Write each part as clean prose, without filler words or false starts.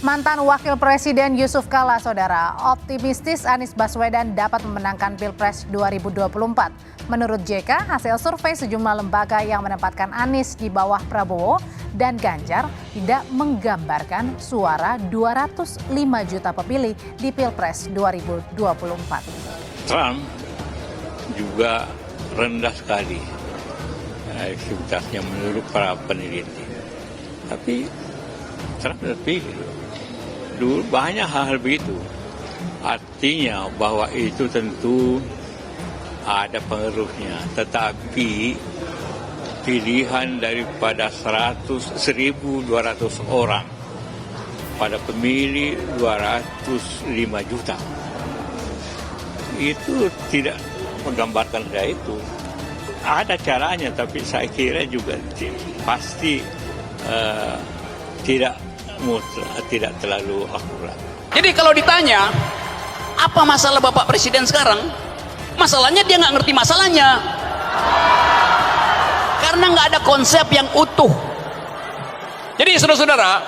Mantan Wakil Presiden Yusuf Kala, saudara, optimistis Anies Baswedan dapat memenangkan Pilpres 2024. Menurut JK, hasil survei sejumlah lembaga yang menempatkan Anies di bawah Prabowo dan Ganjar tidak menggambarkan suara 205 juta pemilih di Pilpres 2024. Trump juga rendah sekali elektabilitasnya menurut para peneliti. Tapi Trump terpilih. Dulu banyak hal begitu. Artinya bahwa itu tentu ada pengaruhnya. Tetapi pilihan daripada 1.200 orang pada pemilih 205 juta. Itu tidak menggambarkan ada itu. Ada caranya, tapi saya kira juga pasti tidak terlalu akurat. Jadi kalau ditanya, apa masalah Bapak Presiden sekarang? Masalahnya dia nggak ngerti masalahnya. Karena nggak ada konsep yang utuh. Jadi saudara-saudara,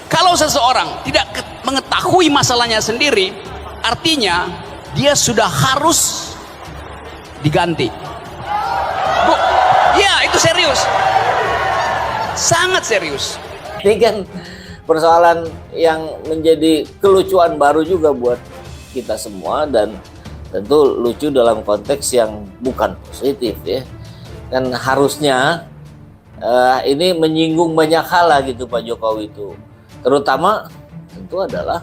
kalau seseorang tidak mengetahui masalahnya sendiri, artinya dia sudah harus diganti. Bu, ya itu serius. Sangat serius. Ini kan persoalan yang menjadi kelucuan baru juga buat kita semua, dan tentu lucu dalam konteks yang bukan positif ya. Kan harusnya ini menyinggung banyak hal lah gitu Pak Jokowi itu. Terutama tentu adalah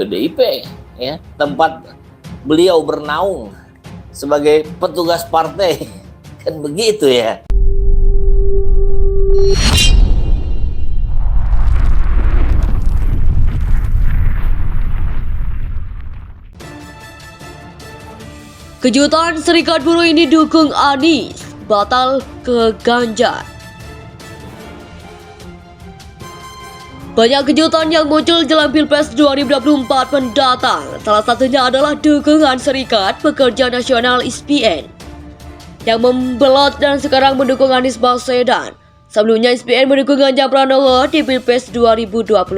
PDIP ya, tempat beliau bernaung sebagai petugas partai. Kan begitu ya. Kejutan Serikat Buruh ini dukung Anies, batal ke Ganjar. Banyak kejutan yang muncul jelang Pilpres 2024 mendatang. Salah satunya adalah dukungan Serikat Pekerja Nasional (SPN) yang membelot dan sekarang mendukung Anies Baswedan. Sebelumnya SPN mendukung Ganjar Pranowo di Pilpres 2024.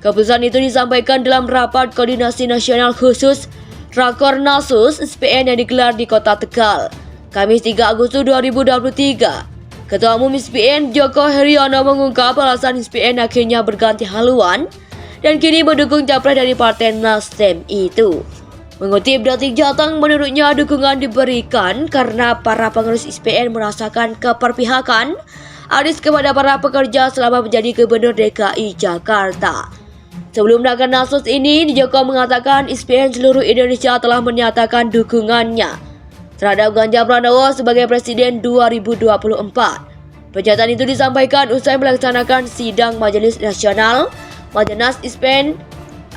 Keputusan itu disampaikan dalam rapat koordinasi nasional khusus Rakornasus SPN yang digelar di Kota Tegal, Kamis 3 Agustus 2023. Ketua Umum SPN Joko Heriono mengungkap alasan SPN akhirnya berganti haluan dan kini mendukung capres dari Partai Nasdem itu. Mengutip Detik Jateng, menurutnya dukungan diberikan karena para pengurus SPN merasakan keperpihakan Anies kepada para pekerja selama menjadi Gubernur DKI Jakarta. Sebelum Rakornasus ini, Joko mengatakan SPN seluruh Indonesia telah menyatakan dukungannya terhadap Ganjar Pranowo sebagai Presiden 2024. Pernyataan itu disampaikan usai melaksanakan sidang Majelis Nasional Majenas SPN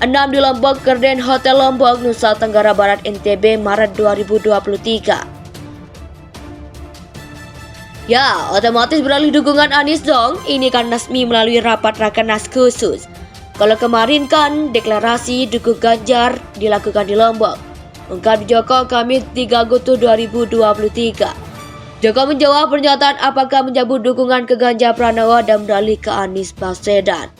6 di Lombok Garden Hotel Lombok, Nusa Tenggara Barat NTB, Maret 2023. Ya, otomatis beralih dukungan Anies dong. Ini kan resmi melalui rapat Rakernas khusus. Kalau kemarin kan deklarasi dukung Ganjar dilakukan di Lombok, ungkap Joko Kamis 3 Agustus 2023. Joko menjawab pernyataan apakah menyambut dukungan ke Ganjar Pranowo dan beralih ke Anies Baswedan.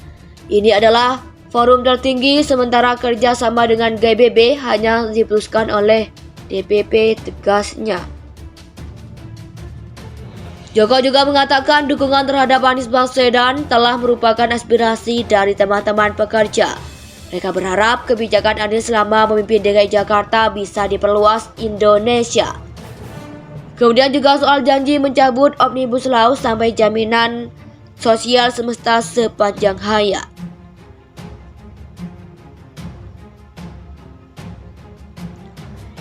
Ini adalah forum tertinggi, sementara kerjasama dengan GBB hanya diputuskan oleh DPP, tegasnya. Joko juga mengatakan dukungan terhadap Anies Baswedan telah merupakan aspirasi dari teman-teman pekerja. Mereka berharap kebijakan Anies selama memimpin DKI Jakarta bisa diperluas Indonesia. Kemudian juga soal janji mencabut Omnibus Law sampai jaminan sosial semesta sepanjang hayat.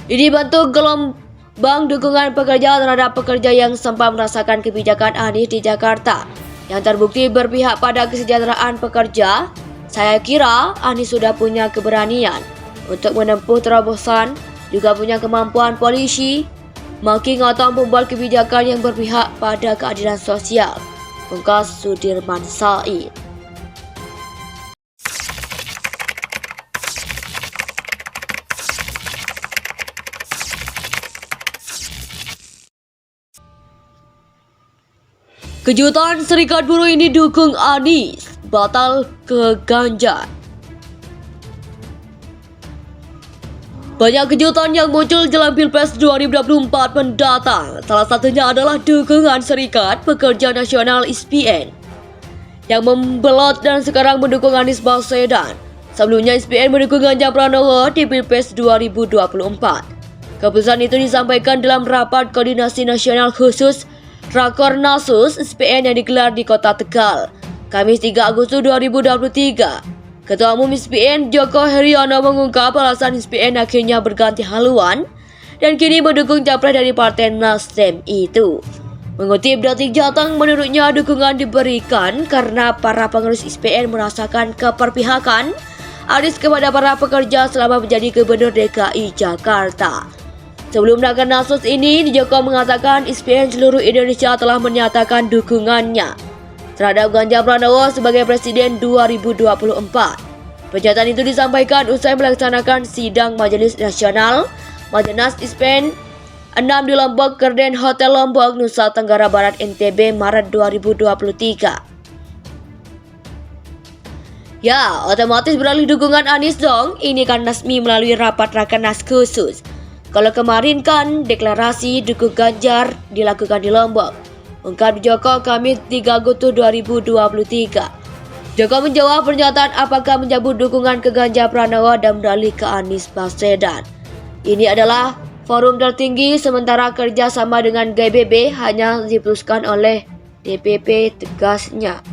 Ini bentuk gelombang dukungan pekerja terhadap pekerja yang sempat merasakan kebijakan Anies di Jakarta yang terbukti berpihak pada kesejahteraan pekerja. Saya kira Anies sudah punya keberanian untuk menempuh terobosan, juga punya kemampuan polisi, makin ngotot membuat kebijakan yang berpihak pada keadilan sosial, ungkap Sudirman Said. Kejutan Serikat Buruh ini dukung Anies, batal ke Ganjar. Banyak kejutan yang muncul jelang Pilpres 2024 mendatang. Salah satunya adalah dukungan Serikat Pekerja Nasional SPN yang membelot dan sekarang mendukung Anies Baswedan. Sebelumnya SPN mendukung Ganjar Pranowo di Pilpres 2024. Keputusan itu disampaikan dalam rapat koordinasi nasional khusus Rakornasus SPN yang digelar di Kota Tegal, Kamis 3 Agustus 2023. Ketua Umum SPN Joko Heriono mengungkap alasan SPN akhirnya berganti haluan dan kini mendukung capres dari Partai Nasdem itu. Mengutip Detik Jateng, menurutnya dukungan diberikan karena para pengurus SPN merasakan keperpihakan Anies kepada para pekerja selama menjadi Gubernur DKI Jakarta. Sebelum Rakornasus ini, Joko mengatakan SPN seluruh Indonesia telah menyatakan dukungannya terhadap Ganjar Pranowo sebagai Presiden 2024. Pernyataan itu disampaikan usai melaksanakan sidang Majelis Nasional Majenas SPN 6 di Lombok Kerden Hotel Lombok, Nusa Tenggara Barat NTB, Maret 2023. Ya, otomatis beralih dukungan Anies dong, ini kan resmi melalui rapat Rakernas khusus. Kalau kemarin kan deklarasi dukung Ganjar dilakukan di Lombok. Ungkap Joko Kamis 3 Agustus 2023. Joko menjawab pernyataan apakah menyambut dukungan ke Ganjar Pranowo dan beralih ke Anies Baswedan. Ini adalah forum tertinggi sementara kerjasama dengan GBB hanya diputuskan oleh DPP, tegasnya.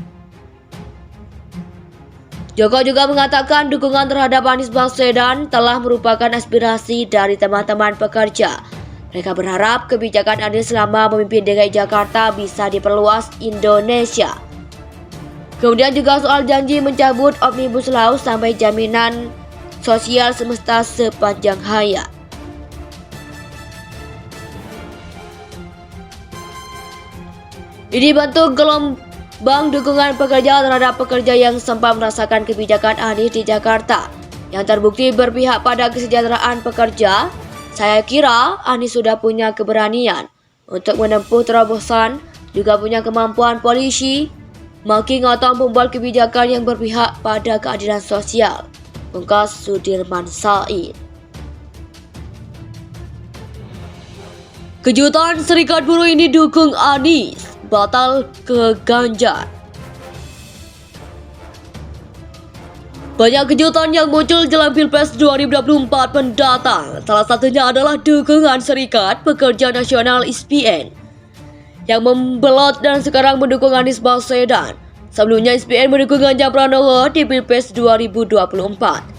Joko juga mengatakan dukungan terhadap Anies Baswedan telah merupakan aspirasi dari teman-teman pekerja. Mereka berharap kebijakan Anies selama memimpin DKI Jakarta bisa diperluas Indonesia. Kemudian juga soal janji mencabut Omnibus Law sampai jaminan sosial semesta sepanjang hayat. Ini bentuk gelombang dukungan pekerja terhadap pekerja yang sempat merasakan kebijakan Anies di Jakarta yang terbukti berpihak pada kesejahteraan pekerja. Saya kira Anies sudah punya keberanian untuk menempuh terobosan, juga punya kemampuan polisi, makin ngotong membuat kebijakan yang berpihak pada keadilan sosial, ungkap Sudirman Said. Kejutan Serikat Buruh ini dukung Anies, batal ke Ganjar. Banyak kejutan yang muncul jelang Pilpres 2024 mendatang. Salah satunya adalah dukungan Serikat Pekerja Nasional SPN yang membelot dan sekarang mendukung Anies Baswedan. Sebelumnya SPN mendukung Ganjar Pranowo di Pilpres 2024.